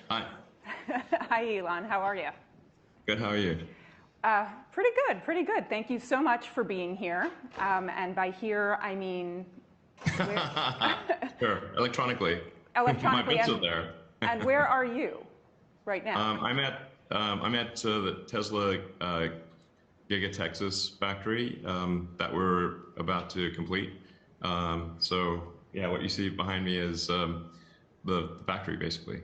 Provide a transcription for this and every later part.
Hi. Hi, Elon. How are you? Good. How are you? Pretty good, pretty good. Thank you so much for being here. And by here, I mean Sure. Electronically. My electronically. bits are there. And where are you right now? I'm at the Tesla Giga Texas factory that we're about to complete. So yeah, what you see behind me is the factory basically.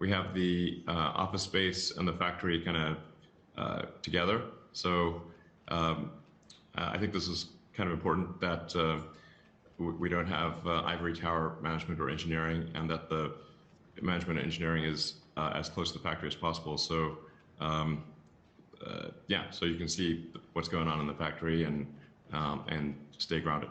We have the office space and the factory kind of together. So I think this is kind of important that we don't have ivory tower management or engineering, and that the management and engineering is as close to the factory as possible. So yeah, so you can see what's going on in the factory and stay grounded.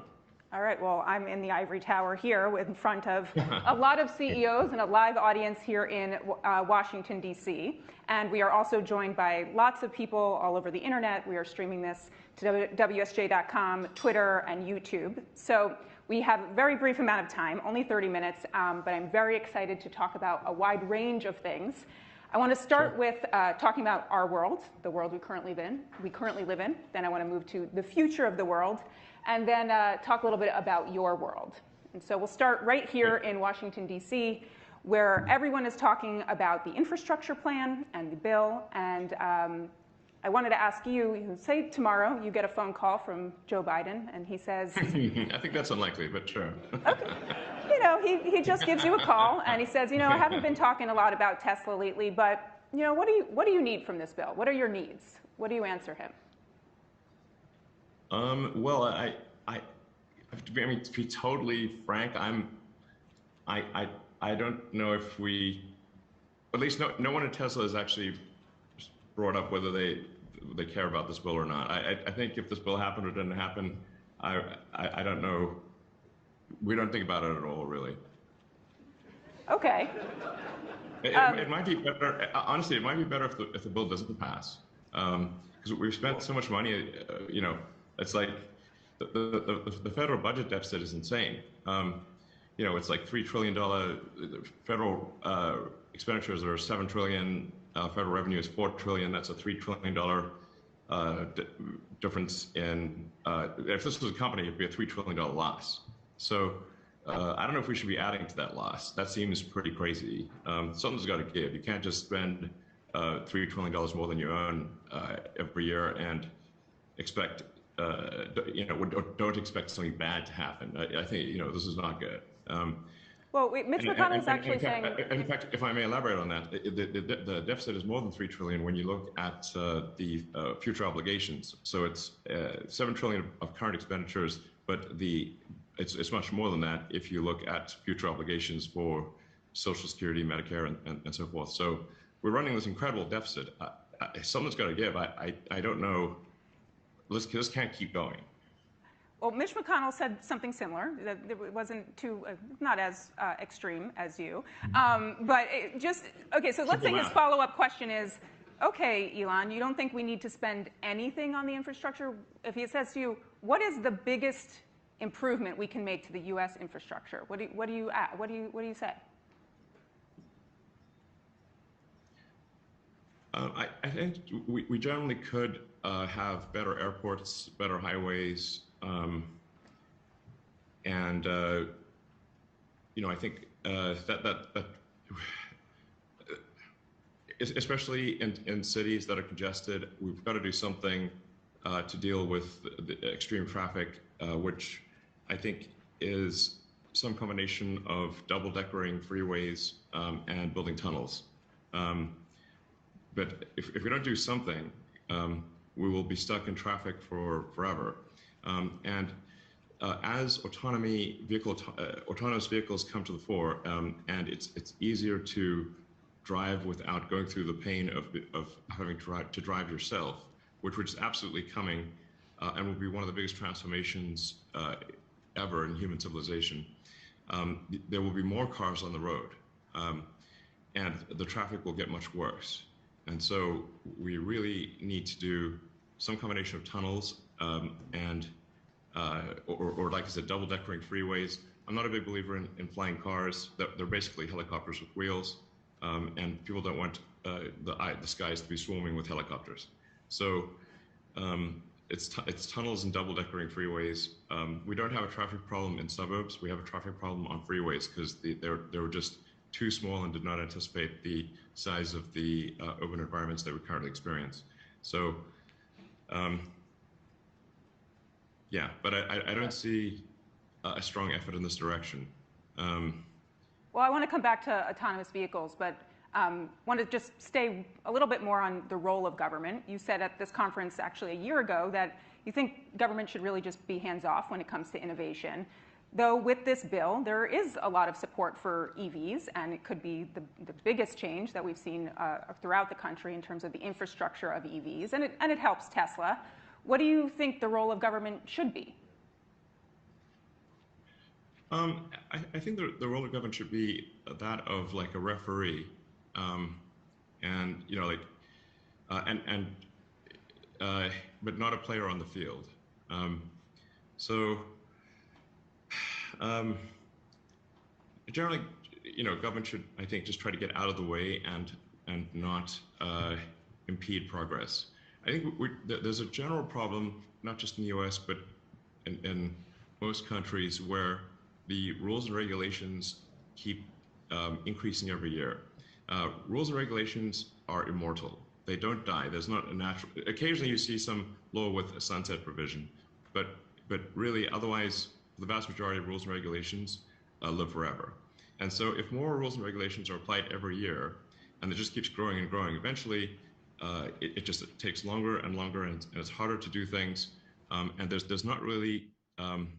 All right, well, I'm in the ivory tower here in front of a lot of CEOs and a live audience here in Washington, D.C. And we are also joined by lots of people all over the internet. We are streaming this to WSJ.com, Twitter, and YouTube. So we have a very brief amount of time, only 30 minutes, but I'm very excited to talk about a wide range of things. I want to start with talking about our world, the world we currently live in. Then I want to move to the future of the world, and then talk a little bit about your world. And so we'll start right here in Washington, D.C., where everyone is talking about the infrastructure plan and the bill. And I wanted to ask you, say tomorrow you get a phone call from Joe Biden, and he says... I think that's unlikely, but sure. Okay. You know, he just gives you a call, and he says, you know, I haven't been talking a lot about Tesla lately, but, you know, what do you need from this bill? What are your needs? What do you answer him? Well, to be totally frank, I don't know if at least no one at Tesla has actually brought up whether they care about this bill or not. I think if this bill happened or didn't happen, I don't know. We don't think about it at all, really. Okay. It might be better. Honestly, it might be better if the bill doesn't pass, because we've spent so much money. You know, it's like the federal budget deficit is insane. You know, it's like $3 trillion. Federal expenditures are $7 trillion. Federal revenue is $4 trillion. That's a $3 trillion difference in. If this was a company, it'd be a $3 trillion loss. So I don't know if we should be adding to that loss. That seems pretty crazy. Something's got to give. You can't just spend $3 trillion more than you own every year and expect, you know, don't expect something bad to happen. I think, you know, this is not good. Well, Mitch McConnell is actually saying... In fact, if I may elaborate on that, the deficit is more than $3 trillion when you look at the future obligations. So it's $7 trillion of current expenditures, but it's much more than that if you look at future obligations for Social Security, Medicare, and so forth. So we're running this incredible deficit. Something's got to give. I don't know. This can't keep going. Well, Mitch McConnell said something similar. That it wasn't too, not as extreme as you. But okay, so let's say his follow-up question is, okay, Elon, you don't think we need to spend anything on the infrastructure? If he says to you, what is the biggest improvement we can make to the U.S. infrastructure? What do you say? I think we generally could have better airports, better highways, and you know, I think that especially in cities that are congested, we've got to do something to deal with the extreme traffic, which I think is some combination of double-deckering freeways and building tunnels. But if we don't do something, we will be stuck in traffic for forever. And as autonomous vehicles come to the fore, and it's easier to drive without going through the pain of having to drive yourself, which is absolutely coming, and will be one of the biggest transformations ever in human civilization. There will be more cars on the road, and the traffic will get much worse. And so we really need to do some combination of tunnels and or like I said, double-deckering freeways, I'm not a big believer in flying cars. They're basically helicopters with wheels, and people don't want the skies to be swarming with helicopters. So it's tunnels and double-deckering freeways. We don't have a traffic problem in suburbs. We have a traffic problem on freeways because they were just too small and did not anticipate the size of the urban environments that we currently experience. So, yeah, but I don't see a strong effort in this direction. Well, I want to come back to autonomous vehicles, but want to just stay a little bit more on the role of government. You said at this conference actually a year ago that you think government should really just be hands-off when it comes to innovation. Though with this bill, there is a lot of support for EVs, and it could be the biggest change that we've seen throughout the country in terms of the infrastructure of EVs, and it helps Tesla. What do you think the role of government should be? I think the role of government should be that of like a referee, and you know, like, but not a player on the field. Generally, you know, government should, I think, just try to get out of the way and not impede progress. I think there's a general problem, not just in the U.S., but in most countries, where the rules and regulations keep increasing every year. Rules and regulations are immortal. They don't die. There's not a natural. Occasionally, you see some law with a sunset provision, but really, otherwise, the vast majority of rules and regulations live forever. And so, if more rules and regulations are applied every year, and it just keeps growing and growing, eventually, it takes longer and longer, and it's harder to do things. And there's not really an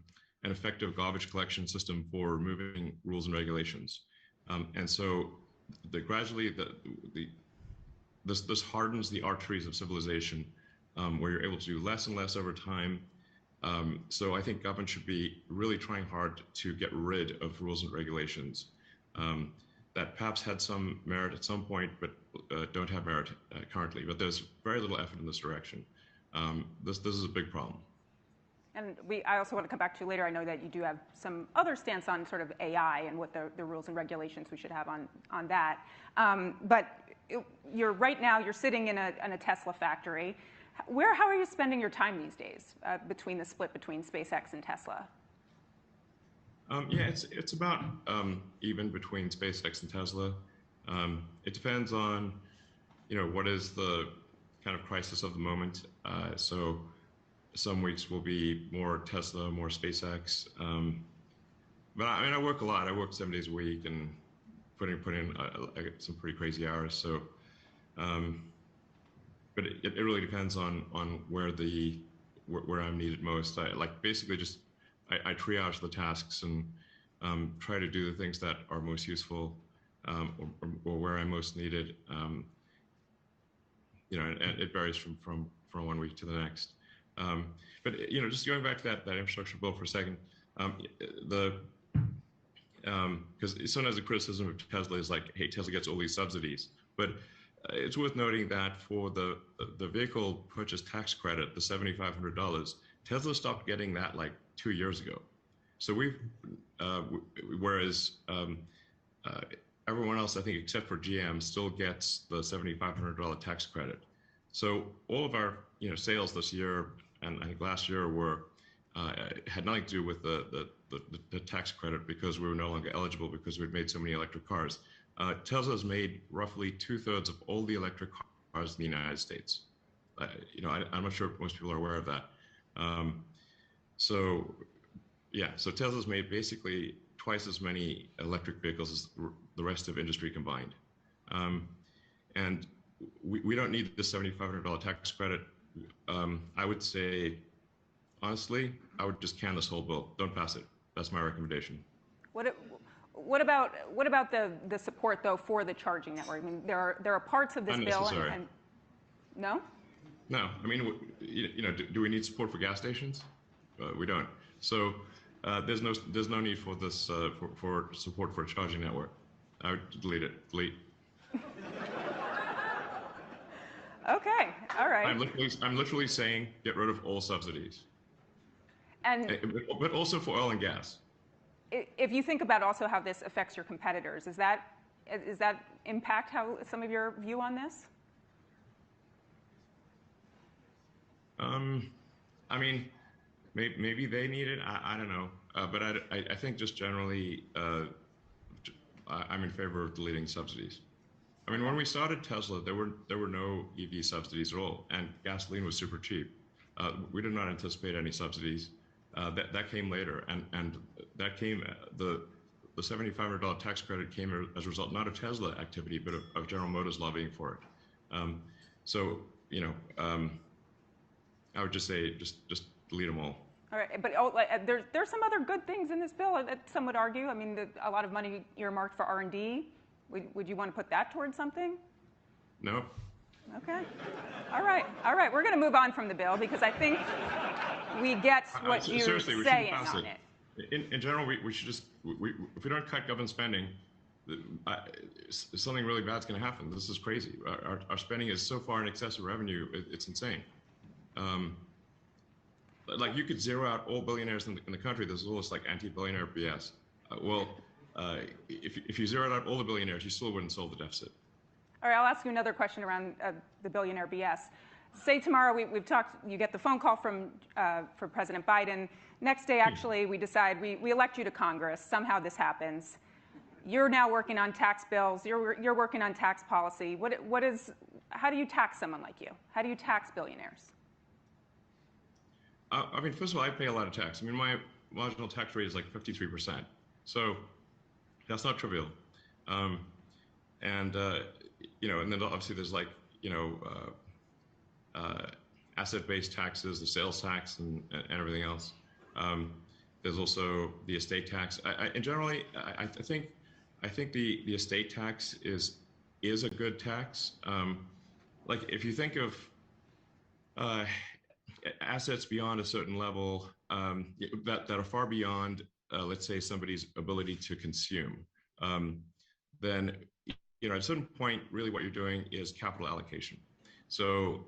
effective garbage collection system for removing rules and regulations. And so gradually this hardens the arteries of civilization, where you're able to do less and less over time. So I think government should be really trying hard to get rid of rules and regulations that perhaps had some merit at some point, but don't have merit currently. But there's very little effort in this direction. This is a big problem. And I also want to come back to later. I know that you do have some other stance on sort of AI and what the rules and regulations we should have on that. But right now you're sitting in a Tesla factory. How are you spending your time these days between the split between SpaceX and Tesla? Yeah, it's about even between SpaceX and Tesla. It depends on, you know, what is the kind of crisis of the moment. So some weeks will be more Tesla, more SpaceX. But I mean, I work a lot. I work 7 days a week and put in I get some pretty crazy hours. So, but it really depends on where I'm needed most. I basically just I triage the tasks and try to do the things that are most useful, or where I'm most needed. You know, and it varies from one week to the next. But you know, just going back to that infrastructure bill for a second, because sometimes the criticism of Tesla is like, hey, Tesla gets all these subsidies, but it's worth noting that for the vehicle purchase tax credit, the $7,500, Tesla stopped getting that like 2 years ago. So whereas everyone else, I think, except for GM, still gets the $7,500 tax credit. So all of our sales this year and I think last year had nothing to do with the tax credit, because we were no longer eligible because we'd made so many electric cars. Tesla's made roughly 2/3 of all the electric cars in the United States. I'm not sure if most people are aware of that. So Tesla's made basically twice as many electric vehicles as the rest of industry combined. And we don't need the $7,500 tax credit. I would say, honestly, I would just can this whole bill. Don't pass it. That's my recommendation. What about the support though for the charging network? I mean, there are parts of this bill and no. No, I mean, do we need support for gas stations? We don't. So there's no need for this for support for a charging network. I would delete it. Delete. Okay, all right. I'm literally saying get rid of all subsidies. But also for oil and gas. if you think about also how this affects your competitors, is that impact how some of your view on this? I mean, maybe they need it. I don't know. But I think just generally, I'm in favor of deleting subsidies. I mean, when we started Tesla, there were no EV subsidies at all, and gasoline was super cheap. We did not anticipate any subsidies. That came later, and that came the $7,500 tax credit came as a result not of Tesla activity, but of General Motors lobbying for it. So I would just say just delete them all. All right, but there's some other good things in this bill that some would argue. I mean, a lot of money earmarked for R&D. Would you want to put that towards something? No. Okay. All right. We're going to move on from the bill because I think we get what you're saying on it. In general, we should just, if we don't cut government spending, something really bad's going to happen. This is crazy. Our spending is so far in excess of revenue, it's insane. Like you could zero out all billionaires in the country. There's all this like anti-billionaire BS. If you zeroed out all the billionaires, you still wouldn't solve the deficit. All right, I'll ask you another question around the billionaire BS. Say tomorrow we've talked, you get the phone call from President Biden. Next day, actually, we decide we elect you to Congress. Somehow this happens. You're now working on tax bills. You're working on tax policy. How do you tax someone like you? How do you tax billionaires? I mean, first of all, I pay a lot of tax. I mean, my marginal tax rate is like 53%. So that's not trivial. And then obviously there's like, asset-based taxes, the sales tax and everything else. There's also the estate tax. And generally, I think the estate tax is a good tax. Like if you think of assets beyond a certain level that are far beyond, let's say, somebody's ability to consume, then at a certain point, really what you're doing is capital allocation. So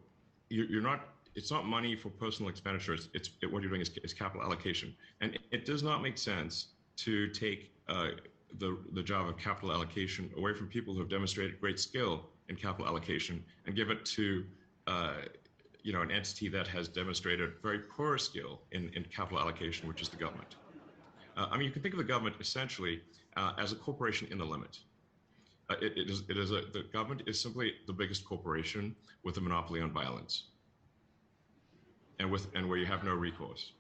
it's not money for personal expenditures. What you're doing is capital allocation. And it does not make sense to take the job of capital allocation away from people who have demonstrated great skill in capital allocation and give it to an entity that has demonstrated very poor skill in capital allocation, which is the government. I mean, you can think of the government essentially as a corporation in the limit. The government is simply the biggest corporation with a monopoly on violence, and where you have no recourse.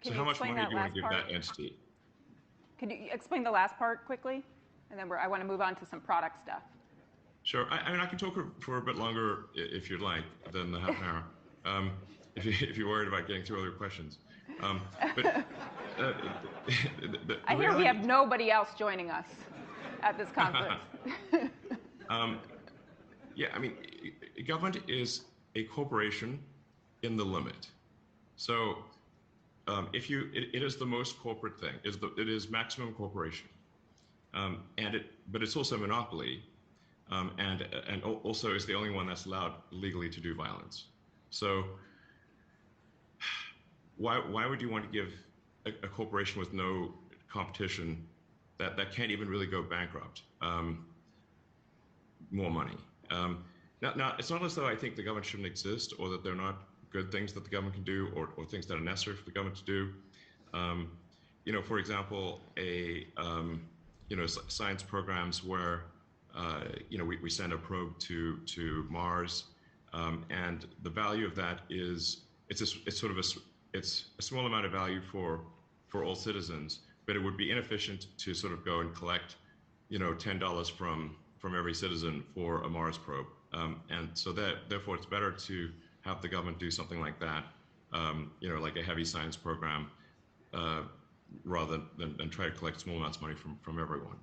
So how much money do you want to give that entity? Could you explain the last part quickly, and then I want to move on to some product stuff. Sure. I mean, I can talk for a bit longer if you'd like than the half an hour. If you're worried about getting through all your questions. But I hear we have nobody else joining us at this conference. Yeah, I mean, government is a corporation in the limit. So it is the most corporate thing. It is maximum corporation, but it's also a monopoly, and also is the only one that's allowed legally to do violence. So why would you want to give a corporation with no competition that can't even really go bankrupt more money? Now, it's not as though I think the government shouldn't exist or that they're not good things that the government can do or things that are necessary for the government to do. For example, science programs where we send a probe to Mars, and the value of that is it's a small amount of value for all citizens, but it would be inefficient to sort of go and collect $10 from every citizen for a Mars probe, and so therefore it's better to have the government do something like that, like a heavy science program, rather than try to collect small amounts of money from everyone.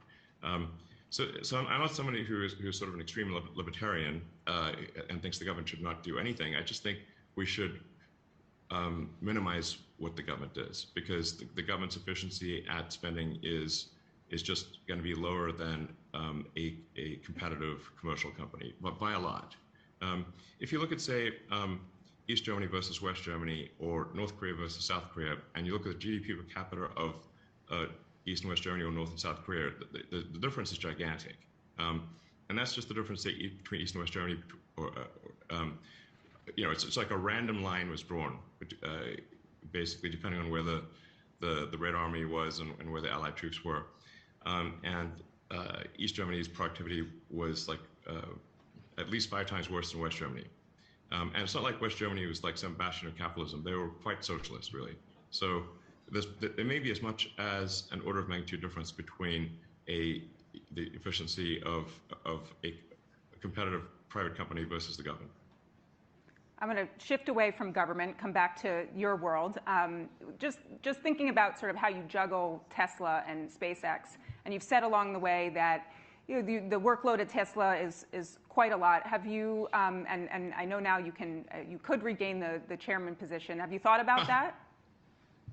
So I'm not somebody who's sort of an extreme libertarian and thinks the government should not do anything. I just think we should minimize what the government does, because the government's efficiency at spending is just going to be lower than a competitive commercial company, but by a lot. If you look at, say, East Germany versus West Germany, or North Korea versus South Korea, and you look at the GDP per capita of East and West Germany or North and South Korea. The difference is gigantic. And that's just the difference between East and West Germany. It's like a random line was drawn, basically depending on where the Red Army was and where the Allied troops were. And East Germany's productivity was like at least 5 times worse than West Germany. And it's not like West Germany was like some bastion of capitalism. They were quite socialist, really. So there may be as much as an order of magnitude difference between the efficiency of a competitive private company versus the government. I'm going to shift away from government, come back to your world. Just thinking about sort of how you juggle Tesla and SpaceX, and you've said along the way that the workload at Tesla is quite a lot. Have you? And I know now you could regain the chairman position. Have you thought about that?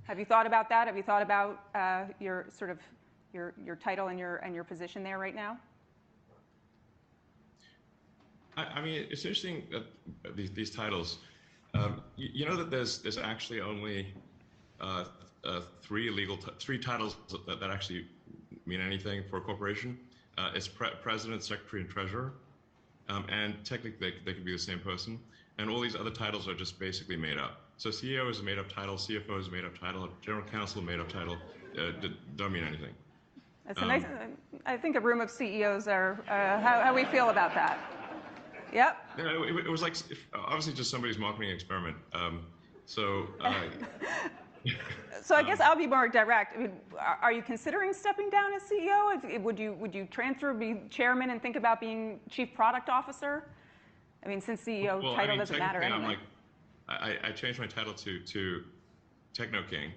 Have you thought about that? Have you thought about your sort of your title and your position there right now? I mean, it's interesting that these titles. You know that there's actually only three titles that actually mean anything for a corporation. It's president, secretary, and treasurer, and technically they could be the same person. And all these other titles are just basically made up. So CEO is a made-up title, CFO is a made-up title, general counsel a made-up title. Don't mean anything. That's a nice. I think a room of CEOs are how we feel about that. Yep. It was like obviously just somebody's marketing experiment. So I guess I'll be more direct. I mean, are you considering stepping down as CEO? Would you transfer, be chairman, and think about being chief product officer? I mean, since CEO title doesn't matter anyway. I changed my title to Techno King.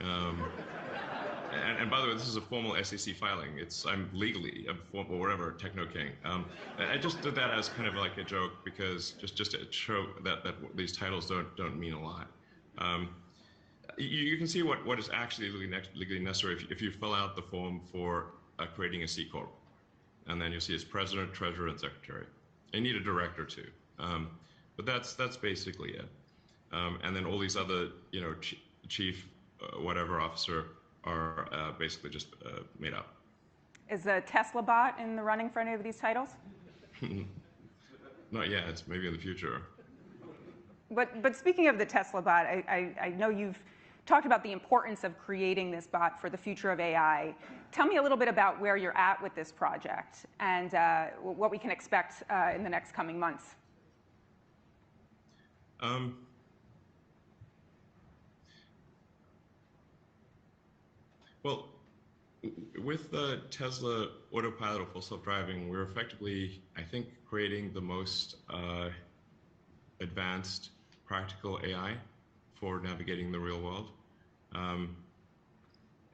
And by the way, this is a formal SEC filing. I'm legally or whatever Techno King. I just did that as kind of like a joke because just to show that these titles don't mean a lot. You can see what is actually legally necessary if you fill out the form for creating a C corp, and then you'll see it's president, treasurer, and secretary. You need a director too, but that's basically it. And then all these other chief whatever officer are basically just made up. Is the Tesla bot in the running for any of these titles? Not yet. It's maybe in the future. But speaking of the Tesla bot, I know you've talked about the importance of creating this bot for the future of AI. Tell me a little bit about where you're at with this project and what we can expect in the next coming months. Well, with the Tesla autopilot or full self-driving, we're effectively, I think, creating the most advanced practical AI for navigating the real world.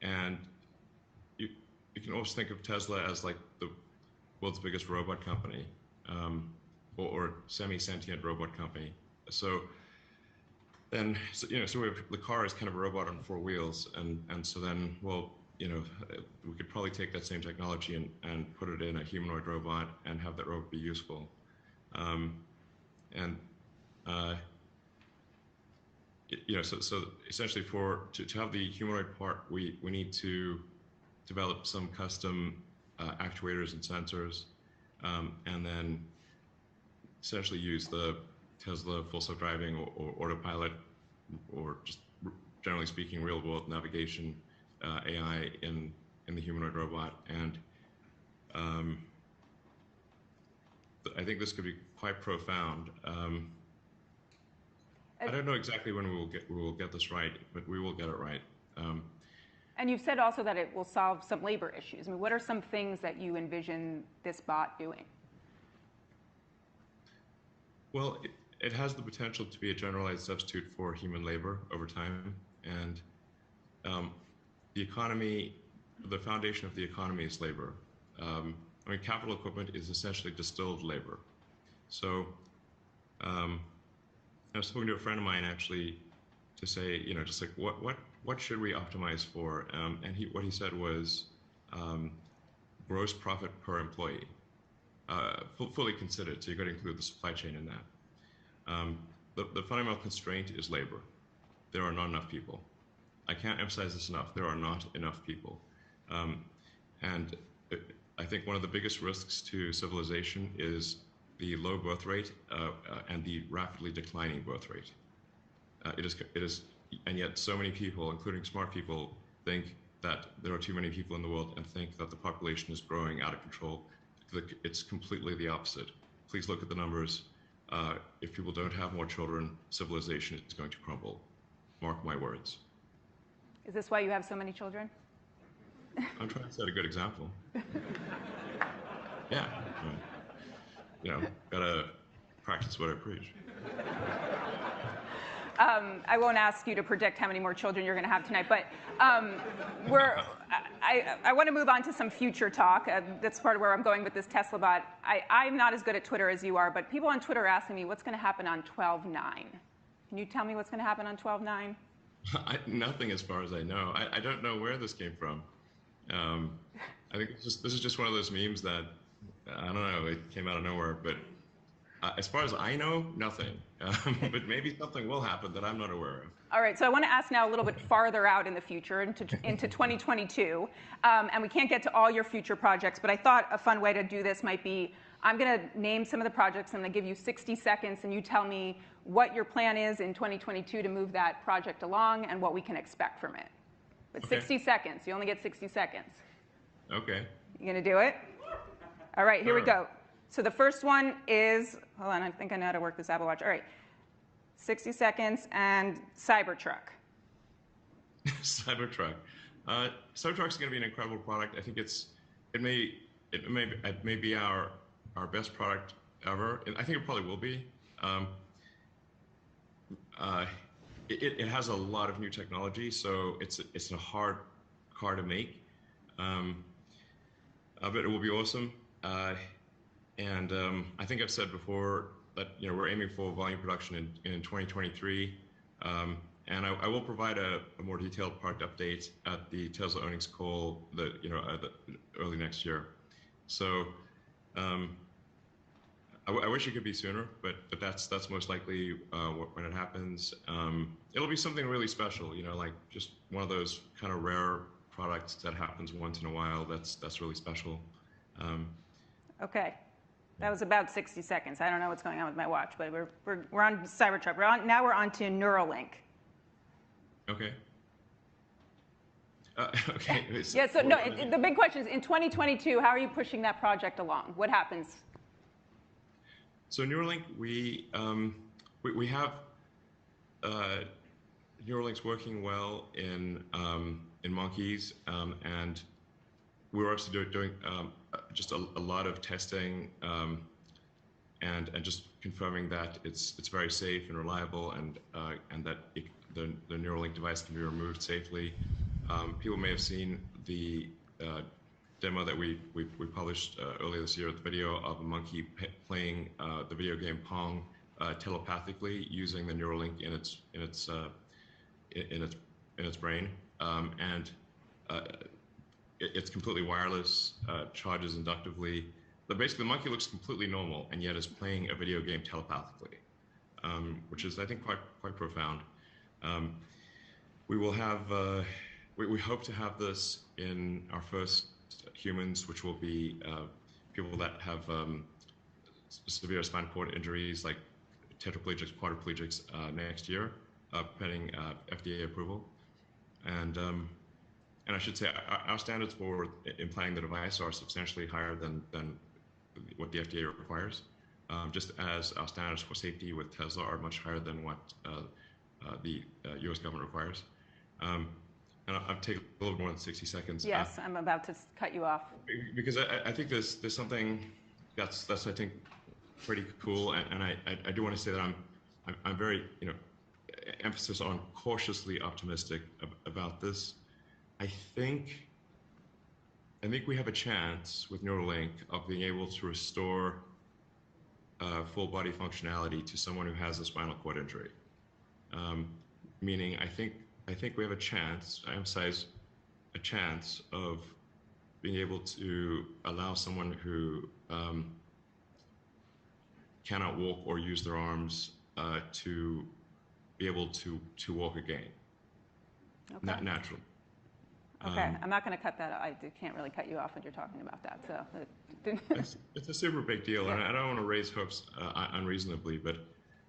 And you can also think of Tesla as like the world's biggest robot company, or semi-sentient robot company. So the car is kind of a robot on 4 wheels, and so then, well, we could probably take that same technology and put it in a humanoid robot and have that robot be useful. So essentially to have the humanoid part, we need to develop some custom actuators and sensors, and then essentially use the Tesla full self-driving or autopilot, or just generally speaking, real-world navigation AI in the humanoid robot. And I think this could be quite profound. I don't know exactly when we will get this right, but we will get it right. And you've said also that it will solve some labor issues. I mean, what are some things that you envision this bot doing? Well, it has the potential to be a generalized substitute for human labor over time. And the economy, the foundation of the economy is labor. I mean, capital equipment is essentially distilled labor. So I was talking to a friend of mine actually to say, just like what should we optimize for? And what he said was gross profit per employee, fully considered. So you got to include the supply chain in that. The fundamental constraint is labor. There are not enough people. I can't emphasize this enough. There are not enough people. And I think one of the biggest risks to civilization is the low birth rate and the rapidly declining birth rate. It is, and yet so many people, including smart people, think that there are too many people in the world and think that the population is growing out of control. It's completely the opposite. Please look at the numbers. If people don't have more children, civilization is going to crumble. Mark my words. Is this why you have so many children? I'm trying to set a good example. Yeah. You know, gotta practice what I preach. I won't ask you to predict how many more children you're going to have tonight, but I want to move on to some future talk. That's part of where I'm going with this Tesla bot. I'm not as good at Twitter as you are, but people on Twitter are asking me what's going to happen on 12/9. Can you tell me what's going to happen on 12/9? Nothing as far as I know. I don't know where this came from. I think this is just one of those memes that, I don't know, it came out of nowhere, but as far as I know, nothing. But maybe something will happen that I'm not aware of. All right, so I want to ask now a little bit farther out in the future, into 2022. And we can't get to all your future projects, but I thought a fun way to do this might be, I'm going to name some of the projects, and I'm going to give you 60 seconds, and you tell me what your plan is in 2022 to move that project along and what we can expect from it. But Okay. 60 seconds. You only get 60 seconds. Okay. You going to do it? All right, here we Sure. go. So the first one is, hold on, I think I know how to work this Apple Watch. All right, 60 seconds and Cybertruck. Cybertruck. Cybertruck's going to be an incredible product. I think it may be our best product ever. And I think it probably will be. It has a lot of new technology, so it's a hard car to make. But it will be awesome. And I think I've said before that we're aiming for volume production in 2023. And I will provide a more detailed product update at the Tesla earnings call early next year. So I wish it could be sooner, but that's most likely when it happens. It'll be something really special, like just one of those kind of rare products that happens once in a while. That's really special. Okay. That was about 60 seconds. I don't know what's going on with my watch, but we're on Cybertruck. Now we're on to Neuralink. Okay. Okay. Yeah. So no, the big question is, in 2022, how are you pushing that project along? What happens? So Neuralink, we have Neuralink's working well in monkeys, and we're also doing just a lot of testing and just confirming that it's very safe and reliable, and that the Neuralink device can be removed safely. People may have seen the demo that we published earlier this year, the video of a monkey playing the video game Pong telepathically using the Neuralink in its brain, and it's completely wireless, charges inductively. But basically, the monkey looks completely normal, and yet is playing a video game telepathically, which is, I think, quite profound. We will have, we hope to have this in our first humans, which will be people that have severe spinal cord injuries, like tetraplegics, quadriplegics, next year, pending FDA approval. And I should say our standards for implanting the device are substantially higher than what the FDA requires, just as our standards for safety with Tesla are much higher than what the US government requires. And I'll take a little more than 60 seconds. Yes, I'm about to cut you off. Because I think there's something that's I think pretty cool, and I do want to say that I'm very emphasis on cautiously optimistic about this. I think we have a chance with Neuralink of being able to restore full body functionality to someone who has a spinal cord injury. Meaning, I think we have a chance, I emphasize a chance, of being able to allow someone who cannot walk or use their arms to be able to walk again, Okay. naturally. Okay, I'm not going to cut that. I can't really cut you off when you're talking about that. So it's a super big deal, yeah. and I don't want to raise hopes unreasonably, but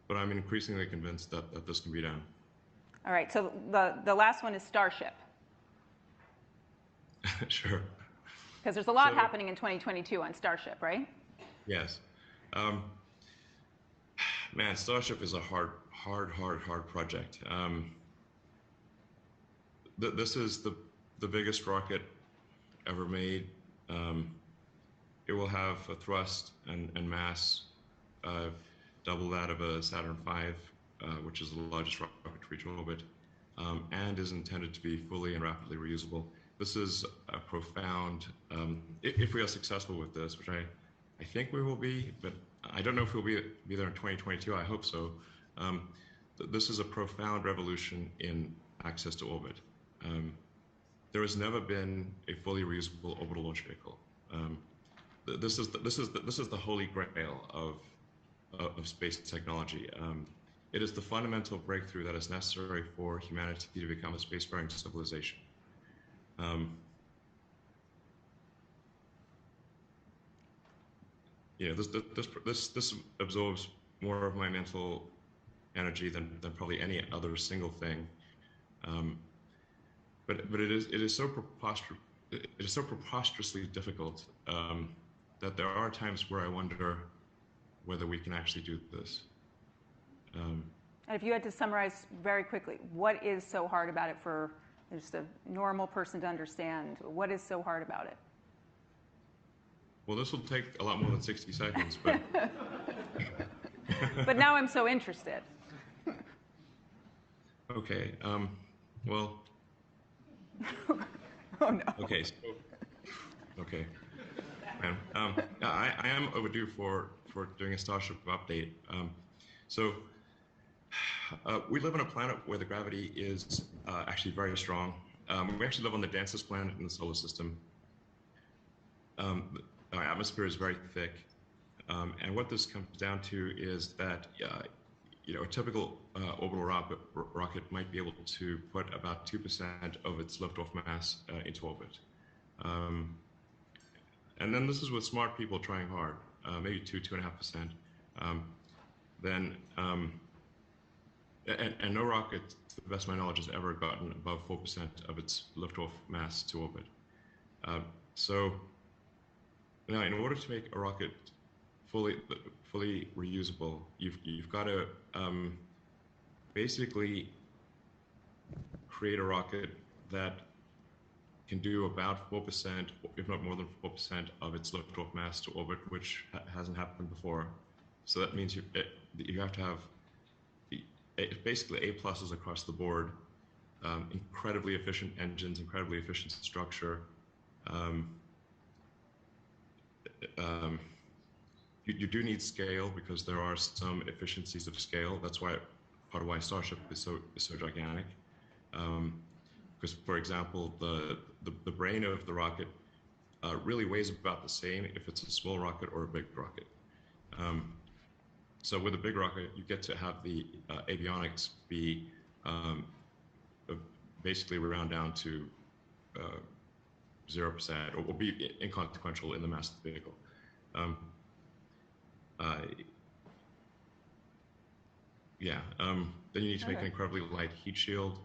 I'm increasingly convinced that this can be done. All right. So the last one is Starship. Sure. Because there's a lot happening in 2022 on Starship, right? Yes. Man, Starship is a hard project. This is the biggest rocket ever made. It will have a thrust and mass double that of a Saturn V, which is the largest rocket to reach orbit, and is intended to be fully and rapidly reusable. This is a profound, if we are successful with this, which I think we will be, but I don't know if we'll be there in 2022, I hope so. This is a profound revolution in access to orbit. There has never been a fully reusable orbital launch vehicle. This is the holy grail of space technology. It is the fundamental breakthrough that is necessary for humanity to become a spacefaring civilization. This absorbs more of my mental energy than probably any other single thing. But it is so preposterously difficult that there are times where I wonder whether we can actually do this. And if you had to summarize very quickly, what is so hard about it for just a normal person to understand? What is so hard about it? Well, this will take a lot more than 60 seconds, but... But now I'm so interested. Okay, well... Oh, no. Okay, so... Okay. I am overdue for doing a Starship update. We live on a planet where the gravity is actually very strong. We actually live on the densest planet in the solar system. Our atmosphere is very thick, and what this comes down to is that a typical orbital rocket might be able to put about 2% of its liftoff mass into orbit. And then this is with smart people trying hard, maybe 2.5%. And no rocket, to the best of my knowledge, has ever gotten above 4% of its liftoff mass to orbit. So now, in order to make a rocket fully reusable, you've got to basically create a rocket that can do about 4%, if not more than 4%, of its liftoff mass to orbit, which hasn't happened before. So that means you have to have basically A-pluses across the board, incredibly efficient engines, incredibly efficient structure. You do need scale because there are some efficiencies of scale. That's part of why Starship is so gigantic. Because, for example, the brain of the rocket really weighs about the same if it's a small rocket or a big rocket. So with a big rocket, you get to have the avionics be basically round down to 0% or be inconsequential in the mass of the vehicle. Then you need to make an incredibly light heat shield.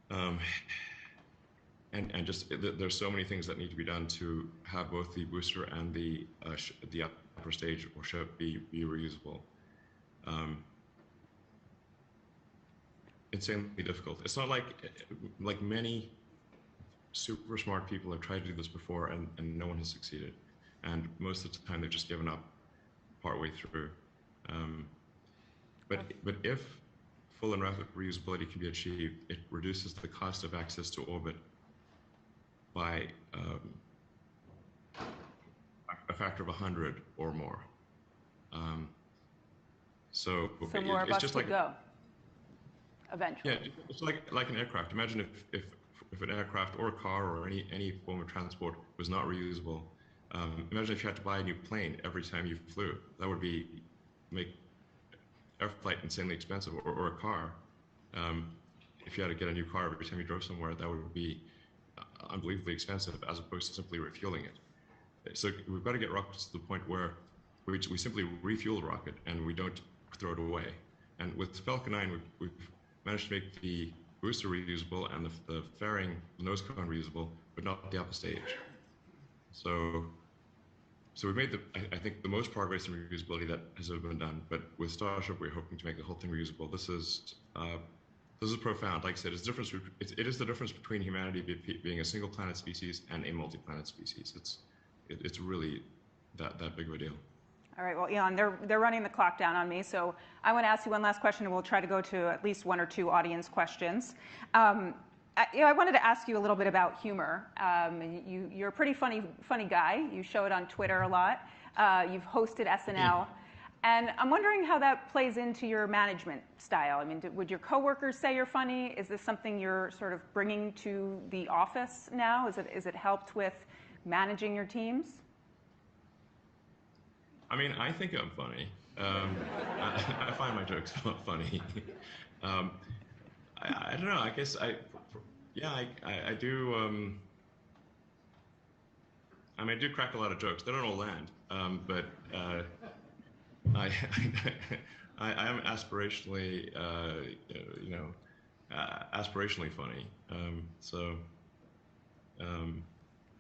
And just there's so many things that need to be done to have both the booster and the upper stage or ship be reusable. Insanely difficult. It's not like many super smart people have tried to do this before and no one has succeeded. And most of the time they've just given up partway through. But if full and rapid reusability can be achieved, it reduces the cost of access to orbit by a factor of 100 or more. So more of it's us just could like go eventually. Yeah, it's like an aircraft. Imagine if an aircraft or a car or any form of transport was not reusable. Imagine if you had to buy a new plane every time you flew. That would make air flight insanely expensive, or a car. if you had to get a new car every time you drove somewhere, that would be unbelievably expensive as opposed to simply refueling it. So we've got to get rockets to the point where we simply refuel the rocket and we don't throw it away. And with Falcon 9, we've managed to make the booster reusable and the fairing, the nose cone reusable, but not the upper stage. So we've made I think the most progress in reusability that has ever been done. But with Starship, we're hoping to make the whole thing reusable. This is profound. Like I said, it is the difference between humanity being a single planet species and a multi-planet species. It's really that big of a deal. All right, well, Elon, they're running the clock down on me, so I want to ask you one last question, and we'll try to go to at least one or two audience questions. I wanted to ask you a little bit about humor. You're a pretty funny guy. You show it on Twitter a lot. You've hosted SNL. And I'm wondering how that plays into your management style. I mean, would your coworkers say you're funny? Is this something you're sort of bringing to the office now? Is it helped with managing your teams? I mean, I think I'm funny. I find my jokes funny. I don't know. I guess I do. I mean, I do crack a lot of jokes. They don't all land, but I am aspirationally, aspirationally funny.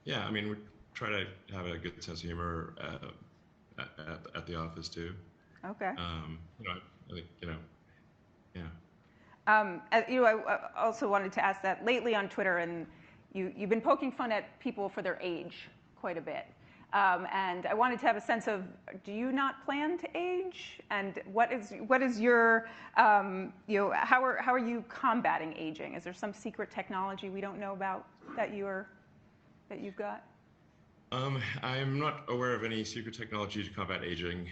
Yeah. I mean, we try to have a good sense of humor at the office too. Okay. I think yeah. I also wanted to ask that lately on Twitter, and you've been poking fun at people for their age quite a bit. And I wanted to have a sense of, do you not plan to age? And what is your, how are you combating aging? Is there some secret technology we don't know about that you've got? I'm not aware of any secret technology to combat aging,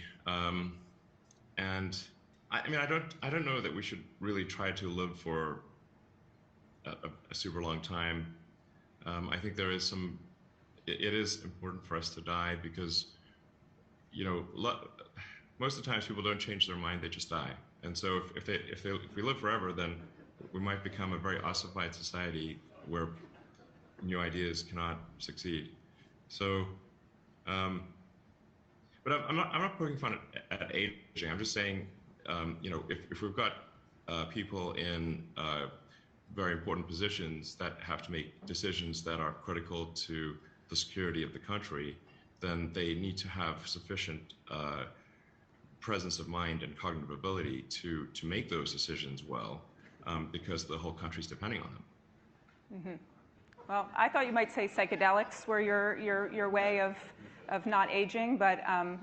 and I mean I don't know that we should really try to live for a super long time. I think there is some. It is important for us to die because, most of the times people don't change their mind; they just die. And so if we live forever, then we might become a very ossified society where new ideas cannot succeed. So, but I'm not poking fun at aging. I'm just saying, if we've got people in very important positions that have to make decisions that are critical to the security of the country, then they need to have sufficient presence of mind and cognitive ability to make those decisions well, because the whole country's depending on them. Mm-hmm. Well, I thought you might say psychedelics were your way of not aging, but I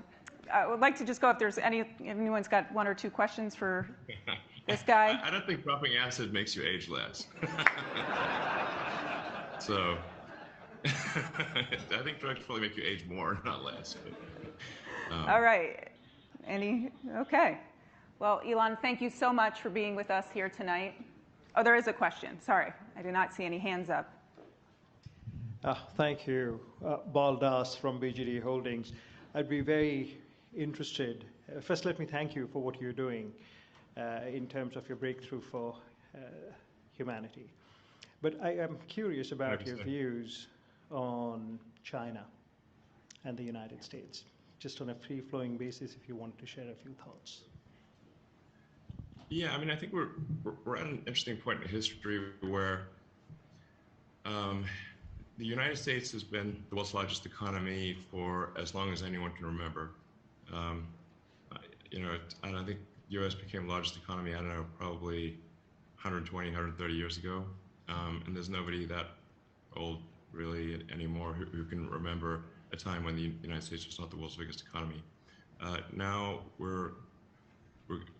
would like to just go if anyone's got one or two questions for this guy. I don't think dropping acid makes you age less. So I think drugs probably make you age more, not less. But, all right. Okay. Well, Elon, thank you so much for being with us here tonight. Oh, there is a question. Sorry, I do not see any hands up. Thank you. Baldas from BGD Holdings. I'd be very interested. First, let me thank you for what you're doing in terms of your breakthrough for humanity. But I am curious about your views on China and the United States, just on a free-flowing basis, if you want to share a few thoughts. Yeah, I mean, I think we're at an interesting point in history where the United States has been the world's largest economy for as long as anyone can remember. I don't think the U.S. became the largest economy, I don't know, probably 120, 130 years ago. And there's nobody that old really anymore who can remember a time when the United States was not the world's biggest economy. Now we're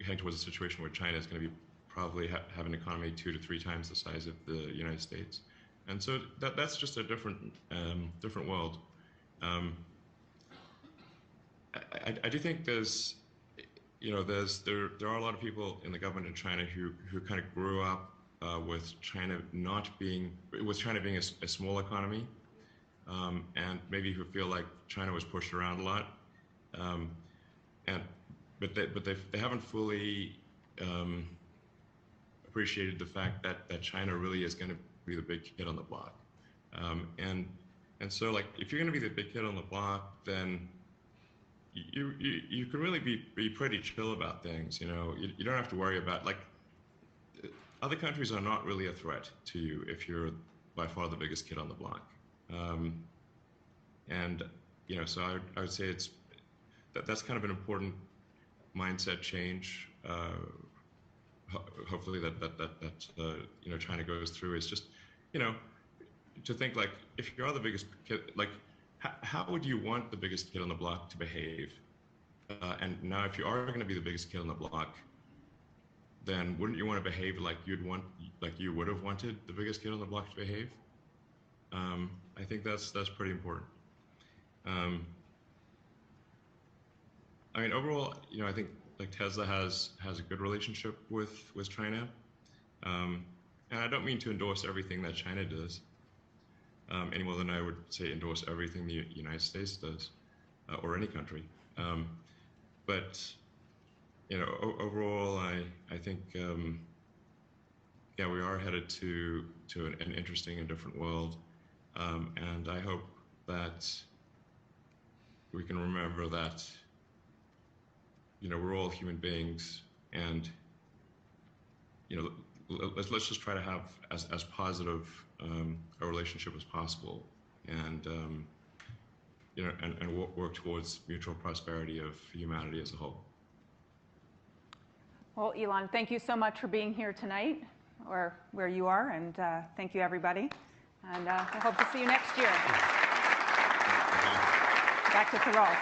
heading towards a situation where China is going to be probably have an economy 2 to 3 times the size of the United States. And so that's just a different world. I do think there are a lot of people in the government in China who kind of grew up with China being a small economy, and maybe who feel like China was pushed around a lot, but they haven't fully appreciated the fact that China really is going to be the big kid on the block. And so, like, if you're going to be the big kid on the block, then you can really be pretty chill about things. You know, you don't have to worry about, like, other countries are not really a threat to you if you're by far the biggest kid on the block. And you know, so I would say that's kind of an important mindset change. Hopefully that you know, China goes through, is just, you know, to think, like, if you are the biggest kid, like, how would you want the biggest kid on the block to behave? And now, if you are going to be the biggest kid on the block, then wouldn't you want to behave like you would have wanted the biggest kid on the block to behave? I think that's pretty important. I mean, overall, you know, I think, like, Tesla has a good relationship with China, and I don't mean to endorse everything that China does, any more than I would say endorse everything the United States does, or any country. But you know, overall, I think yeah, we are headed to an interesting and different world, and I hope that we can remember that, you know, we're all human beings, and you know, let's just try to have as positive a relationship as possible, and you know, and work towards mutual prosperity of humanity as a whole. Well, Elon, thank you so much for being here tonight, or where you are, and thank you, everybody. And I hope to see you next year. Back to Tyrol.